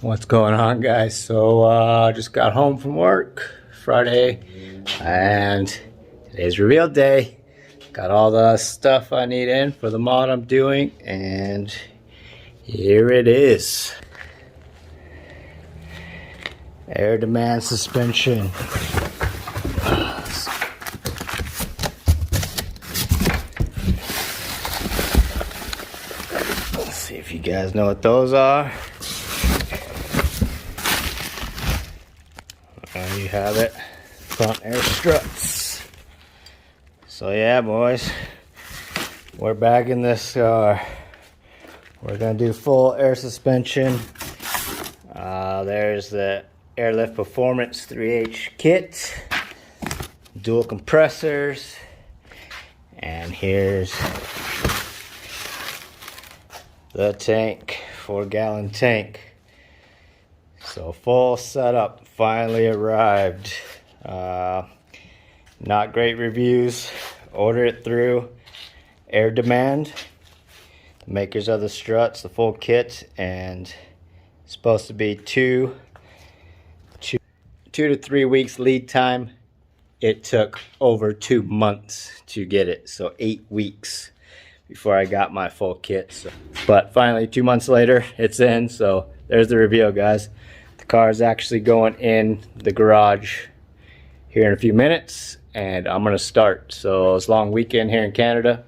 What's going on, guys? So just got home from work Friday, and today's reveal day. Got all the stuff I need in for the mod I'm doing, and here it is. AirDemand suspension. Let's see if you guys know what those are. There you have it, front air struts. So yeah, boys, we're back in this car. We're gonna do full air suspension. There's the Airlift Performance 3H kit, dual compressors, and here's the tank, 4-gallon tank. So full setup finally arrived. Not great reviews. Order it through AirDemand, the makers of the struts, the full kit, and it's supposed to be two to 3 weeks lead time. It took over 2 months to get it, so 8 weeks before I got my full kit. So, but finally 2 months later it's in, so there's the reveal, guys. The car is actually going in the garage here in a few minutes, and I'm gonna start. So it's a long weekend here in Canada,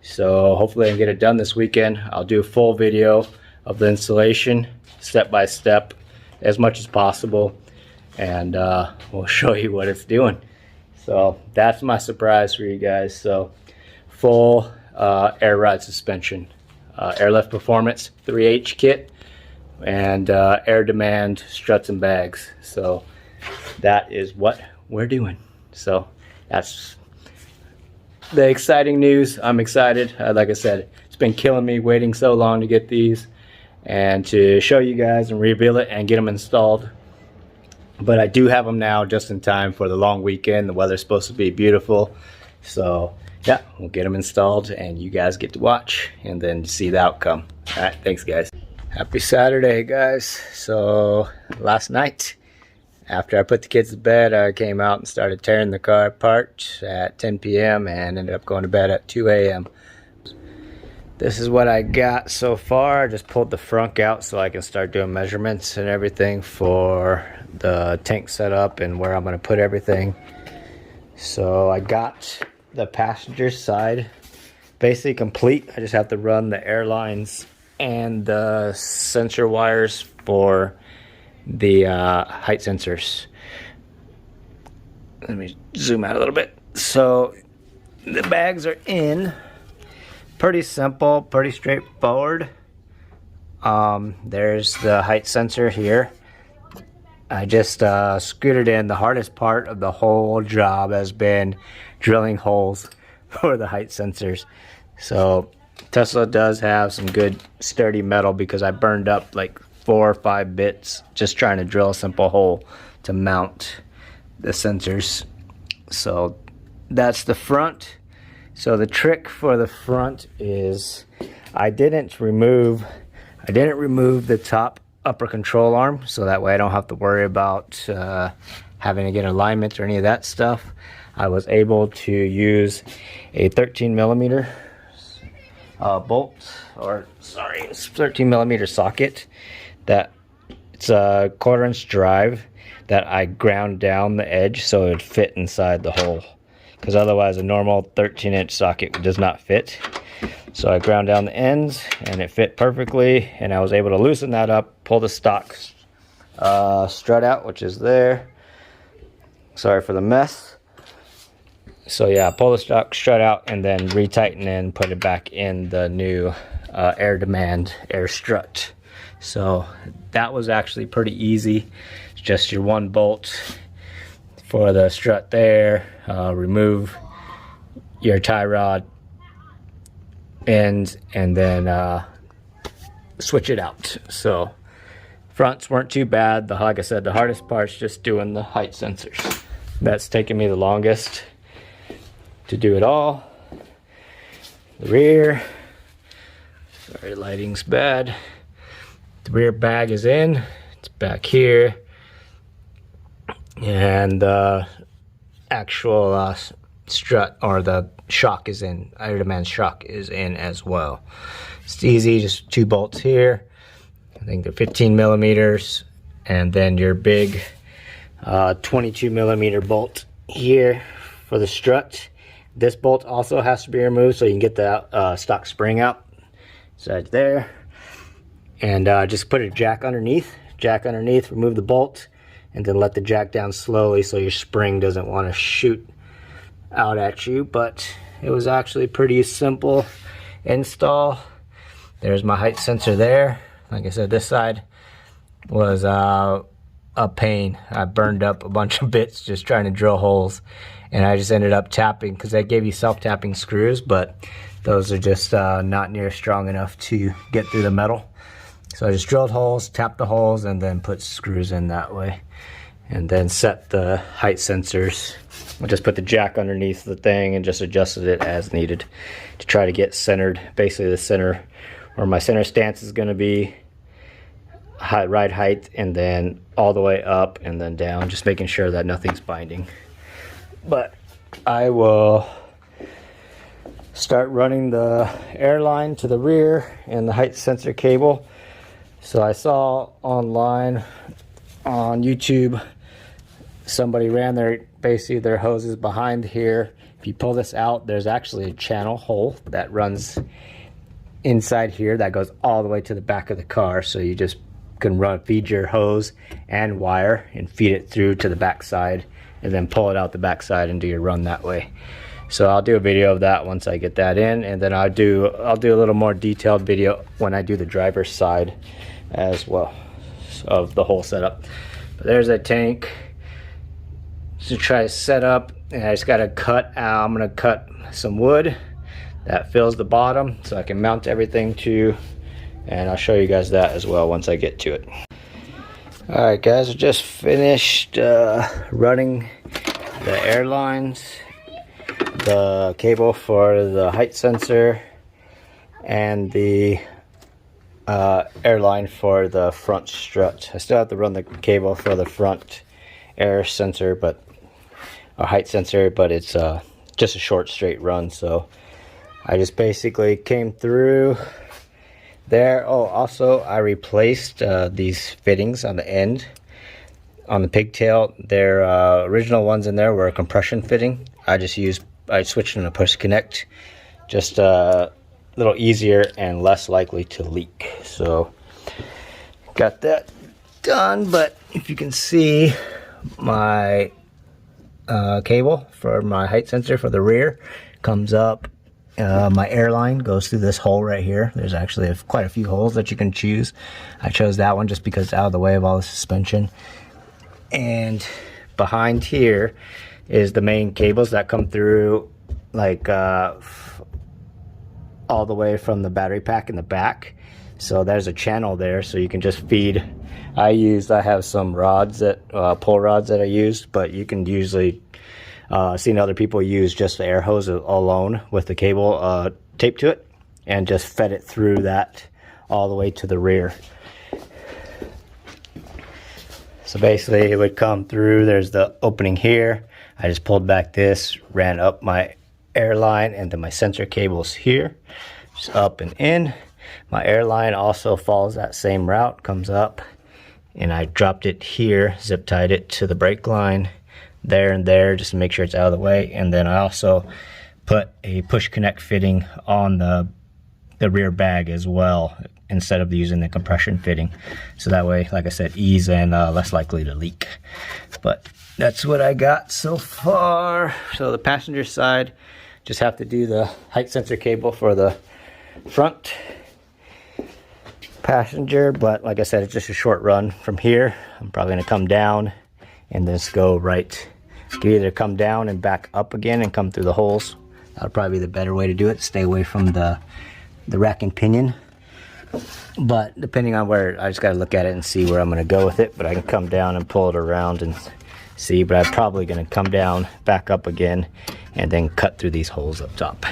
so hopefully I can get it done this weekend. I'll do a full video of the installation step by step as much as possible, and we'll show you what it's doing. So that's my surprise for you guys. So full air ride suspension, Airlift Performance 3H kit, and AirDemand struts and bags. So that is what we're doing. So that's the exciting news. I'm excited. Like I said, it's been killing me waiting so long to get these and to show you guys and reveal it and get them installed. But I do have them now just in time for the long weekend. The weather's supposed to be beautiful. So yeah, we'll get them installed and you guys get to watch and then see the outcome. All right, thanks guys. Happy Saturday, guys. So last night, after I put the kids to bed, I came out and started tearing the car apart at 10 p.m. and ended up going to bed at 2 a.m. This is what I got so far. I just pulled the frunk out so I can start doing measurements and everything for the tank setup and where I'm going to put everything. So I got the passenger side basically complete. I just have to run the air lines and the sensor wires for the height sensors. Let me zoom out a little bit. So the bags are in. Pretty simple, pretty straightforward. There's the height sensor here. I just screwed it in. The hardest part of the whole job has been drilling holes for the height sensors. So Tesla does have some good sturdy metal because I burned up like 4 or 5 bits just trying to drill a simple hole to mount the sensors. So that's the front. So the trick for the front is I didn't remove the top upper control arm, so that way I don't have to worry about having to get alignment or any of that stuff. I was able to use a 13 millimeter bolt, or sorry, it's 13 millimeter socket. That it's a 1/4 inch drive that I ground down the edge so it would fit inside the hole, because otherwise a normal 13-inch socket does not fit. So I ground down the ends and it fit perfectly, and I was able to loosen that up, pull the stock strut out, which is there. Sorry for the mess. So yeah, pull the stock strut out and then retighten and put it back in the new AirDemand air strut. So that was actually pretty easy. It's just your one bolt for the strut there. Remove your tie rod ends and then switch it out. So fronts weren't too bad. Like I said, the hardest part's just doing the height sensors. That's taken me the longest to do it all. The rear, sorry, lighting's bad. The rear bag is in. back here, and the actual strut, or the shock, is in. AirDemand shock is in as well. It's easy, just 2 bolts here. I think they're 15 millimeters, and then your big 22 millimeter bolt here for the strut. This bolt also has to be removed so you can get the stock spring out. So it's there. And just put a jack underneath, remove the bolt, and then let the jack down slowly so your spring doesn't want to shoot out at you. But it was actually pretty simple install. There's my height sensor there. Like I said, this side was a pain. I burned up a bunch of bits just trying to drill holes, and I just ended up tapping, because they gave you self-tapping screws, but those are just not near strong enough to get through the metal. So I just drilled holes, tapped the holes, and then put screws in that way, and then set the height sensors. I just put the jack underneath the thing and just adjusted it as needed to try to get centered. Basically the center, where my center stance is going to be, ride height, and then all the way up and then down, just making sure that nothing's binding. But I will start running the air line to the rear and the height sensor cable. So I saw online on YouTube, somebody ran their hoses behind here. If you pull this out, there's actually a channel hole that runs inside here that goes all the way to the back of the car. So you just can feed your hose and wire and feed it through to the back side, and then pull it out the back side and do your run that way. So I'll do a video of that once I get that in, and then I'll do a little more detailed video when I do the driver's side as well of the whole setup. But there's a tank to try to set up, and I just got to cut out. I'm going to cut some wood that fills the bottom so I can mount everything to, and I'll show you guys that as well once I get to it. Alright guys, I just finished running the air lines, the cable for the height sensor, and the air line for the front strut. I still have to run the cable for the front air sensor, or height sensor, but it's just a short straight run. So I just basically came through there. Oh, also I replaced these fittings on the end, on the pigtail. Their original ones in there were a compression fitting. I switched them to push connect, just a little easier and less likely to leak. So got that done. But if you can see, my cable for my height sensor for the rear comes up. My air line goes through this hole right here. There's actually quite a few holes that you can choose. I chose that one just because it's out of the way of all the suspension. And behind here is the main cables that come through, like all the way from the battery pack in the back. So there's a channel there, so you can just feed. I have some rods that pull rods that I used, but you can usually seen other people use just the air hose alone with the cable taped to it, and just fed it through that all the way to the rear. So basically it would come through, there's the opening here. I just pulled back this, ran up my air line, and then my sensor cables here, just up and in. My air line also follows that same route, comes up, and I dropped it here, zip tied it to the brake line there and there just to make sure it's out of the way. And then I also put a push connect fitting on the rear bag as well, instead of using the compression fitting, so that way, like I said, ease and less likely to leak. But that's what I got so far. So the passenger side, just have to do the height sensor cable for the front passenger, but like I said, it's just a short run from here. I'm probably going to come down and just go right. You can either come down and back up again and come through the holes. That'll probably be the better way to do it. Stay away from the rack and pinion. But depending on where, I just got to look at it and see where I'm going to go with it. But I can come down and pull it around and see. But I'm probably going to come down, back up again, and then cut through these holes up top.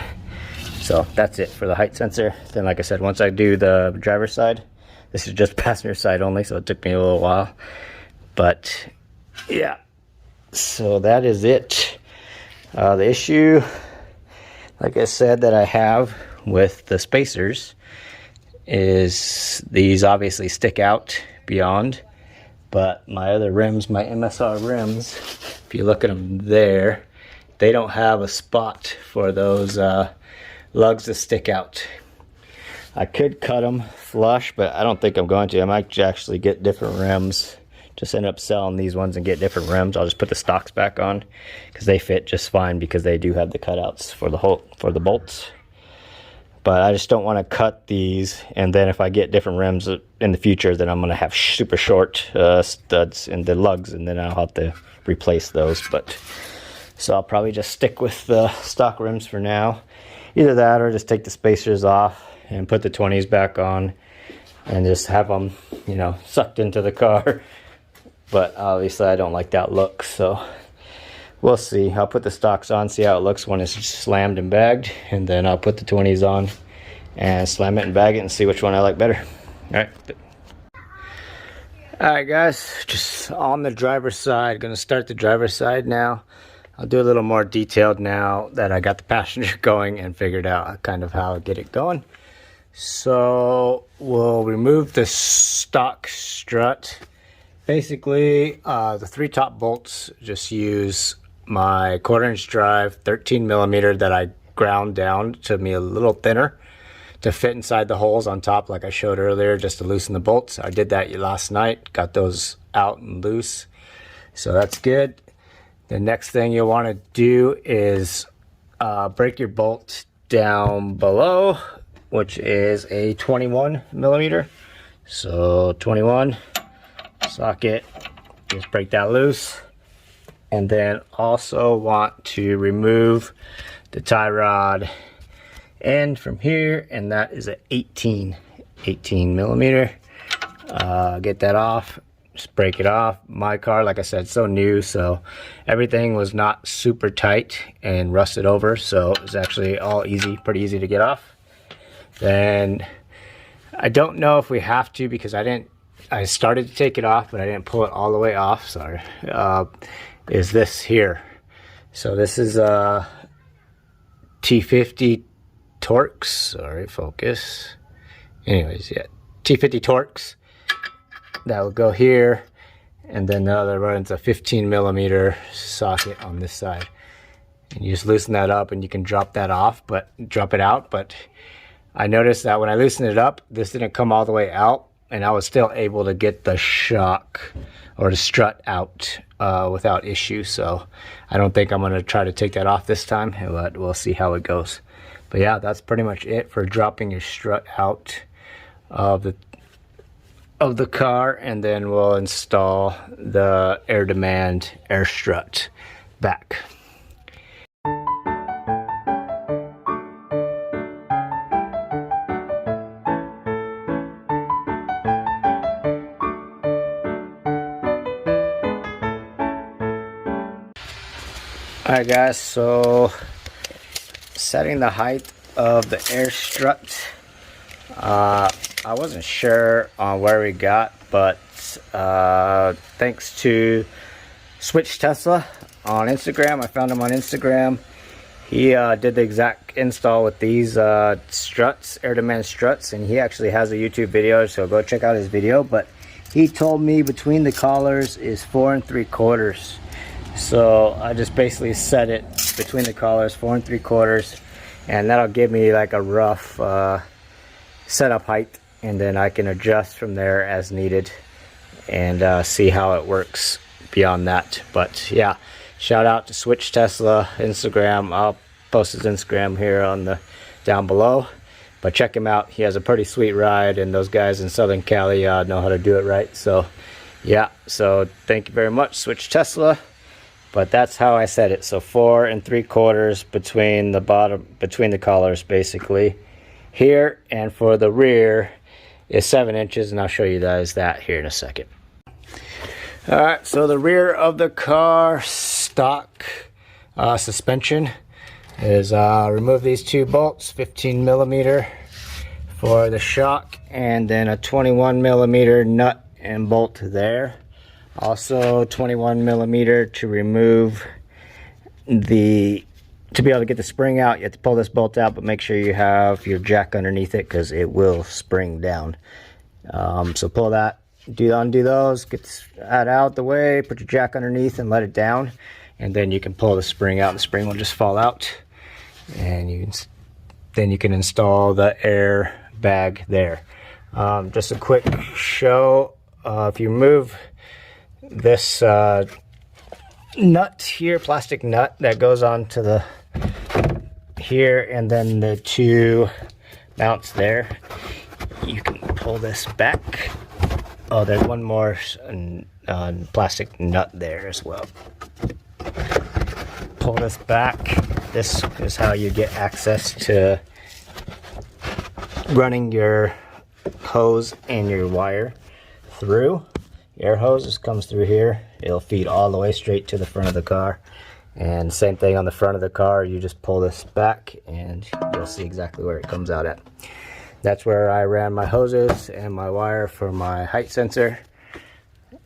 So that's it for the height sensor. Then, like I said, once I do the driver's side, This is just passenger side only, so it took me a little while. But yeah, so that is it. The issue, like I said, that I have with the spacers is these obviously stick out beyond, but my other rims, my MSR rims, if you look at them there, they don't have a spot for those lugs to stick out. I could cut them flush, but I don't think I'm going to. I might actually get different rims. Just end up selling these ones and get different rims. I'll just put the stocks back on because they fit just fine, because they do have the cutouts for the bolts. But I just don't want to cut these, and then if I get different rims in the future, then I'm going to have super short studs in the lugs, and then I'll have to replace those. But so I'll probably just stick with the stock rims for now. Either that, or just take the spacers off and put the 20s back on and just have them, you know, sucked into the car. But obviously I don't like that look, so we'll see. I'll put the stocks on, see how it looks when it's slammed and bagged, and then I'll put the 20s on and slam it and bag it and see which one I like better. Alright guys, just on the driver's side. Gonna start the driver's side now. I'll do a little more detailed now that I got the passenger going and figured out kind of how to get it going. So we'll remove the stock strut. Basically, the 3 top bolts, just use my 1/4" drive 13mm that I ground down to be a little thinner to fit inside the holes on top like I showed earlier, just to loosen the bolts. I did that last night, got those out and loose, so that's good. The next thing you'll want to do is break your bolt down below, which is a 21mm. So 21 socket, just break that loose. And then also want to remove the tie rod end from here, and that is a 18mm. Get that off, just break it off. My car, like I said, so new, so everything was not super tight and rusted over, so it's actually all easy, pretty easy to get off. Then I don't know if we have to, because I started to take it off, but I didn't pull it all the way off, sorry. Is this here. So this is T50 Torx, sorry, focus. Anyways, yeah, T50 Torx. That will go here, and then the other runs a 15mm socket on this side. And you just loosen that up, and you can drop that off, but drop it out. But I noticed that when I loosened it up, this didn't come all the way out, and I was still able to get the shock or the strut out without issue. So I don't think I'm going to try to take that off this time, but we'll see how it goes. But yeah, that's pretty much it for dropping your strut out of the car, and then we'll install the AirDemand air strut back. Alright guys, so setting the height of the air strut. I wasn't sure on where we got, but thanks to Switch Tesla on Instagram, I found him on Instagram. He did the exact install with these struts, AirDemand struts, and he actually has a YouTube video, so go check out his video. But he told me between the collars is 4 3/4. So I just basically set it between the collars, 4 3/4, and that'll give me like a rough setup height, and then I can adjust from there as needed and see how it works beyond that. But yeah, shout out to Switch Tesla Instagram. I'll post his Instagram here on the down below, but check him out. He has a pretty sweet ride, and those guys in Southern Cali know how to do it right. So yeah, so thank you very much, Switch Tesla. But that's how I set it. So 4 3/4 between the bottom, between the collars basically here, and for the rear is 7 inches, and I'll show you guys that here in a second. All right, so the rear of the car stock suspension is remove these 2 bolts, 15mm for the shock, and then a 21 millimeter nut and bolt there. Also 21 millimeter to remove to be able to get the spring out. You have to pull this bolt out, but make sure you have your jack underneath it because it will spring down. So pull that, undo those, get that out the way, put your jack underneath and let it down, and then you can pull the spring out. The spring will just fall out, and then you can install the air bag there. Just a quick show. If you remove this nut here, plastic nut that goes onto the here, and then the two mounts there, you can pull this back. Oh, there's one more plastic nut there as well. Pull this back. This is how you get access to running your hose and your wire through. Air hose just comes through here. It'll feed all the way straight to the front of the car. And same thing on the front of the car. You just pull this back and you'll see exactly where it comes out at. That's where I ran my hoses and my wire for my height sensor.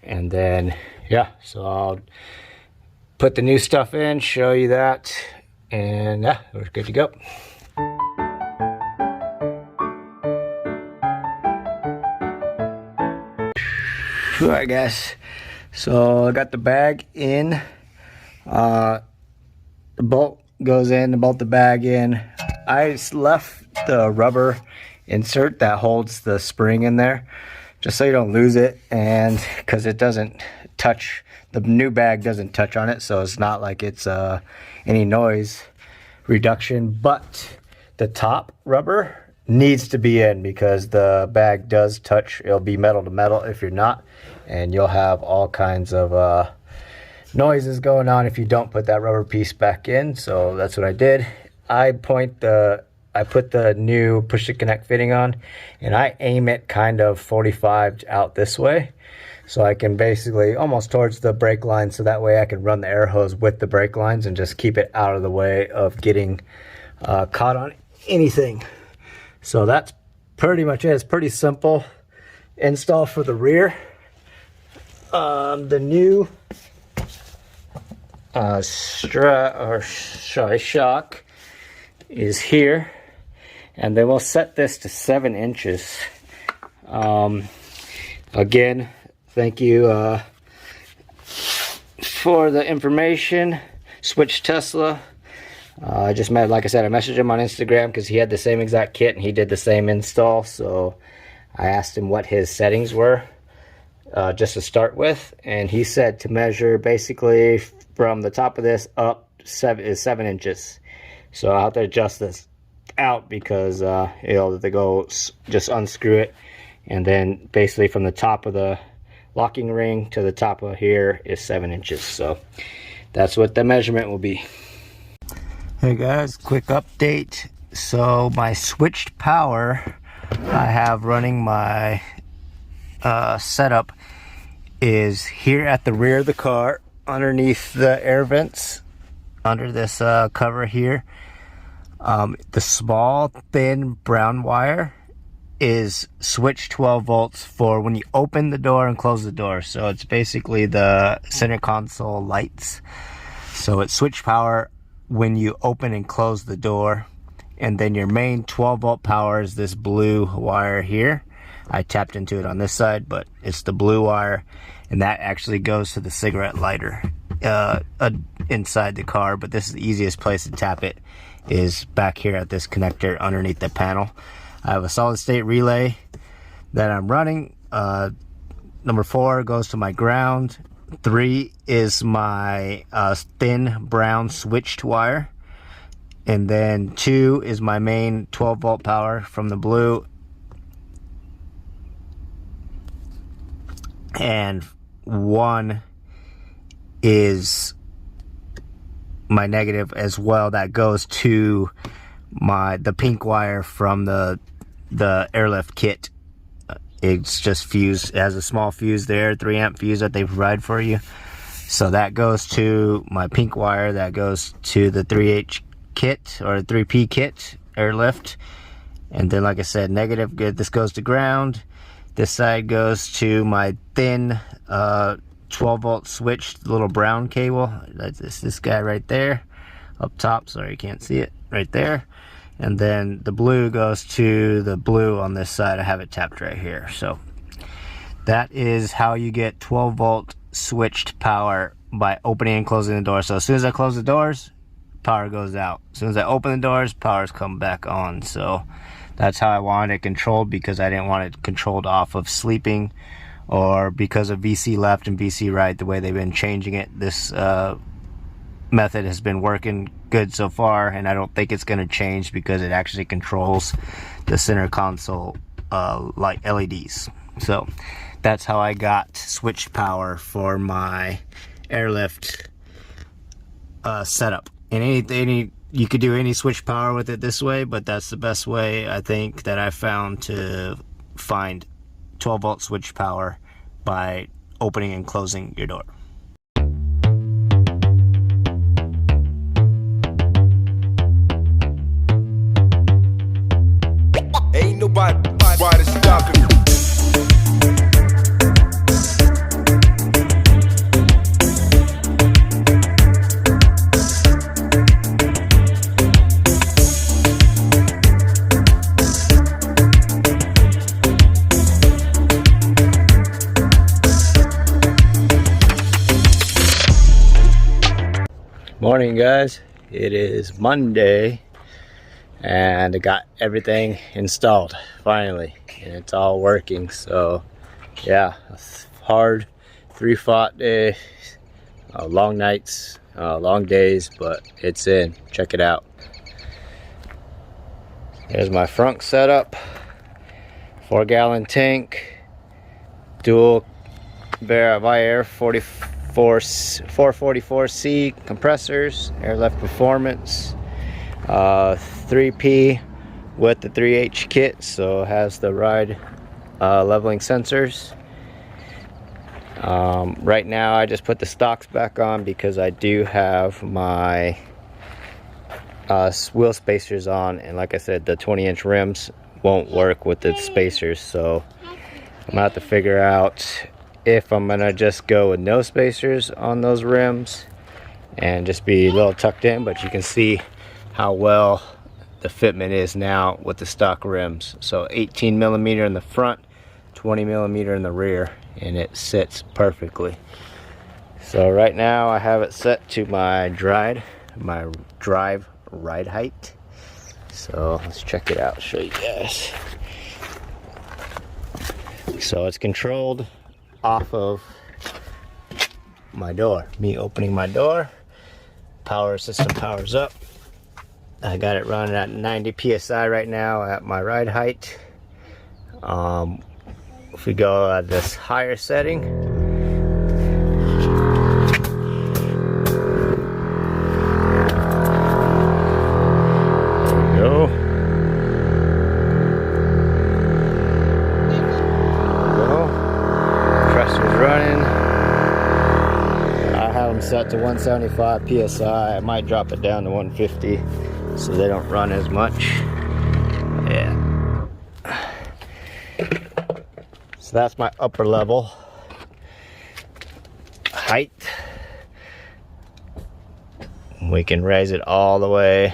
And then, yeah, so I'll put the new stuff in, show you that, and yeah, we're good to go. Alright guys, so I got the bag in, the bolt goes in, to bolt the bag in. I left the rubber insert that holds the spring in there just so you don't lose it, and because it doesn't touch, the new bag doesn't touch on it, so it's not like it's any noise reduction. But the top rubber needs to be in because the bag does touch. It'll be metal to metal if you're not, and you'll have all kinds of noises going on if you don't put that rubber piece back in. So that's what I did. I put the new push to connect fitting on, and I aim it kind of 45 out this way, so I can basically almost towards the brake line, so that way I can run the air hose with the brake lines and just keep it out of the way of getting caught on anything. So that's pretty much it. It's pretty simple install for the rear. The new shock is here, and then we'll set this to 7 inches. Again, thank you for the information, Switch Tesla. I just met, like I said, I messaged him on Instagram because he had the same exact kit and he did the same install. So I asked him what his settings were just to start with, and he said to measure basically from the top of this up is 7 inches. So I'll have to adjust this out because they go just unscrew it, and then basically from the top of the locking ring to the top of here is 7 inches. So that's what the measurement will be. Hey guys, quick update. So my switched power I have running my setup is here at the rear of the car, underneath the air vents, under this cover here. The small thin brown wire is switch 12 volts for when you open the door and close the door. So it's basically the center console lights. So it's switch power when you open and close the door, and then your main 12 volt power is this blue wire here. I tapped into it on this side, but it's the blue wire, and that actually goes to the cigarette lighter inside the car. But this is the easiest place to tap it, is back here at this connector underneath the panel. I have a solid state relay that I'm running. Number 4 goes to my ground. 3 is my thin brown switched wire, and then 2 is my main 12 volt power from the blue, and 1 is my negative as well, that goes to the pink wire from the Airlift kit. It's just fused. It has a small fuse there, 3 amp fuse that they provide for you. So that goes to my pink wire, that goes to the 3H kit or 3P kit Airlift. And then, like I said, negative, good. This goes to ground. This side goes to my thin 12-volt switch, little brown cable. That's this guy right there, up top. Sorry, you can't see it right there. And then the blue goes to the blue on this side. I have it tapped right here. So that is how you get 12-volt switched power, by opening and closing the door. So as soon as I close the doors, power goes out. As soon as I open the doors, power's come back on. So that's how I wanted it controlled, because I didn't want it controlled off of sleeping or because of VC left and VC right, the way they've been changing it. This method has been working good so far, and I don't think it's going to change because it actually controls the center console like LEDs. So that's how I got switched power for my Airlift setup. And you could do any switch power with it this way, but that's the best way I think that I found to find 12-volt switch power, by opening and closing your door. Ain't nobody stopping me. Morning, guys. It is Monday, and I got everything installed finally, and it's all working. So yeah, hard 3-fought day, long nights, long days, but it's in. Check it out. Here's my front setup. 4-gallon tank, dual Air 444C compressors, Airlift Performance, 3P with the 3H kit, so it has the ride leveling sensors. Right now I just put the stocks back on because I do have my wheel spacers on, and like I said, the 20-inch rims won't work with the spacers, so I'm gonna have to figure out if I'm gonna just go with no spacers on those rims and just be a little tucked in. But you can see how well the fitment is now with the stock rims. So 18mm in the front, 20mm in the rear, and it sits perfectly. So right now I have it set to my drive ride height. So let's check it out, show you guys. So it's controlled off of my door, me opening my door. Power system powers up. I got it running at 90 psi right now at my ride height. If we go at this higher setting, there we go. Set to 175 psi. I might drop it down to 150 so they don't run as much. Yeah. So that's my upper level height. We can raise it all the way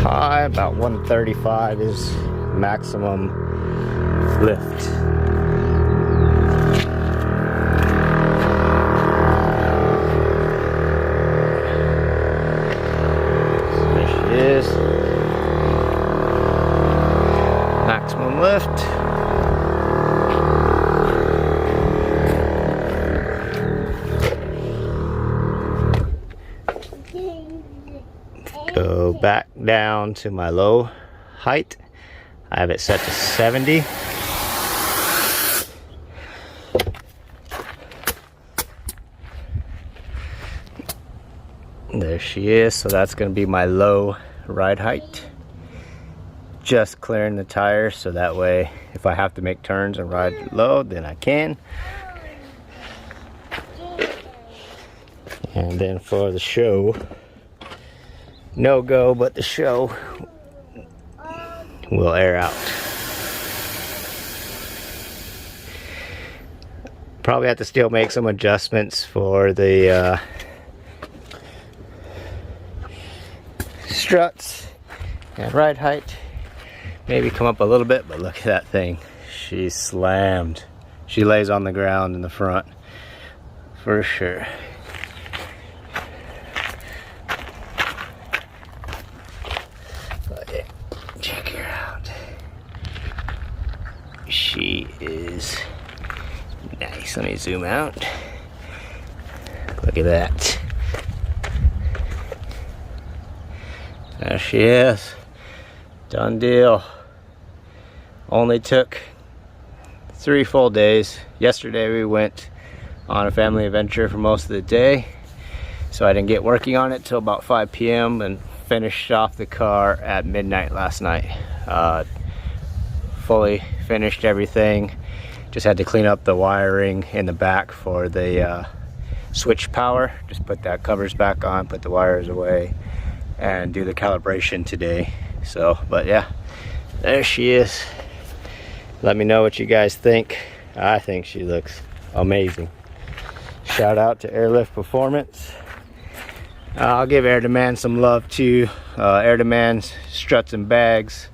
high. About 135 is maximum lift. Is maximum lift. Go back down to my low height. I have it set to 70. There she is. So that's going to be my low ride height. Just clearing the tires so that way if I have to make turns and ride low, then I can. And then for the show, no go, but the show, will air out. Probably have to still make some adjustments for the struts and ride height. Maybe come up a little bit, but look at that thing. She's slammed. She lays on the ground in the front for sure. But yeah, check her out. She is nice. Let me zoom out. Look at that. There she is. Done deal. Only took 3 full days. Yesterday we went on a family adventure for most of the day, so I didn't get working on it till about 5 p.m. and finished off the car at midnight last night. Fully finished everything. Just had to clean up the wiring in the back for the switch power. Just put that covers back on, put the wires away, and do the calibration today. So, but yeah, there she is. Let me know what you guys think. I think she looks amazing. Shout out to Airlift Performance. I'll give AirDemand some love too. AirDemand's struts and bags.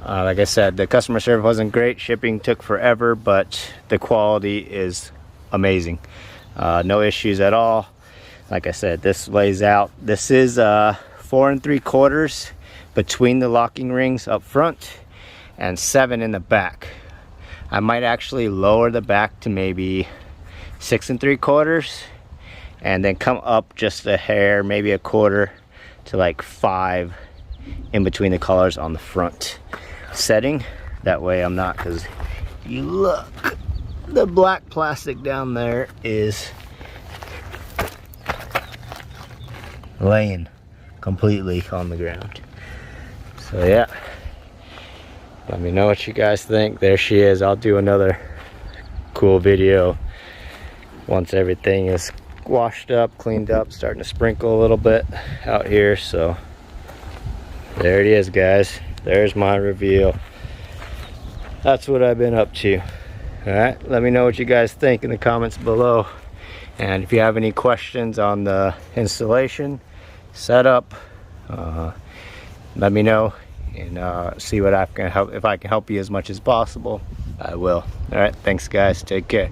Like I said, the customer service wasn't great. Shipping took forever, but the quality is amazing. No issues at all. Like I said, this lays out. This is 4 3/4 between the locking rings up front and 7 in the back. I might actually lower the back to maybe 6 3/4 and then come up just a hair, maybe a quarter, to like 5 in between the colors on the front setting. That way I'm not, because you look, the black plastic down there is laying completely on the ground. So yeah, let me know what you guys think. There she is. I'll do another cool video once everything is washed up, cleaned up, starting to sprinkle a little bit out here. So there it is, guys. There's my reveal. That's what I've been up to. All right, let me know what you guys think in the comments below. And if you have any questions on the installation, setup, let me know, and see what I can help. If I can help you as much as possible, I will. All right, thanks guys, take care.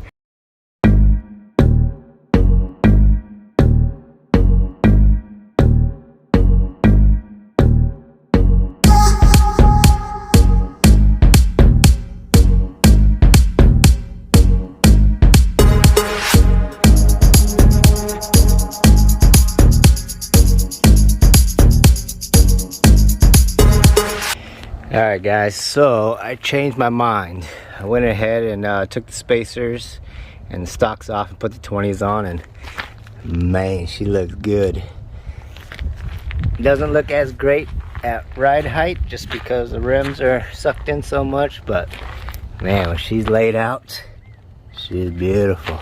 Alright guys, so I changed my mind. I went ahead and took the spacers and the stocks off and put the 20s on, and man, she looks good. Doesn't look as great at ride height just because the rims are sucked in so much, but man, when she's laid out, she's beautiful.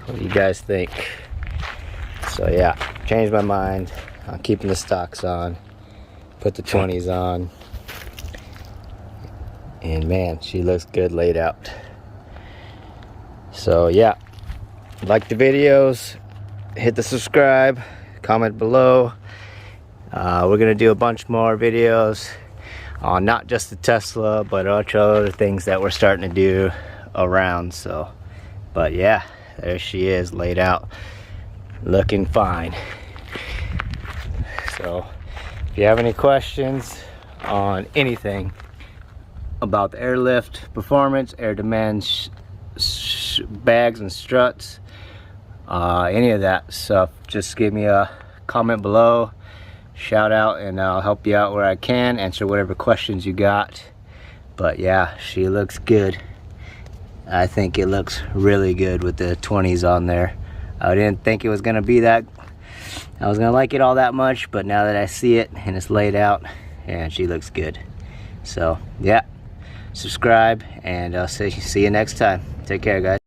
What do you guys think? So yeah, changed my mind. I'm keeping the stocks on, put the 20s on. And man, she looks good laid out. So yeah, like the videos, hit the subscribe, comment below. We're gonna do a bunch more videos on not just the Tesla, but other things that we're starting to do around. So, but yeah, there she is laid out, looking fine. So if you have any questions on anything about the Airlift Performance, AirDemand bags and struts, any of that stuff, just give me a comment below, shout out, and I'll help you out where I can, answer whatever questions you got. But yeah, she looks good. I think it looks really good with the 20s on there. I didn't think it was gonna be that, I was gonna like it all that much, but now that I see it and it's laid out, and she looks good. So yeah, subscribe, and I'll see you next time. Take care, guys.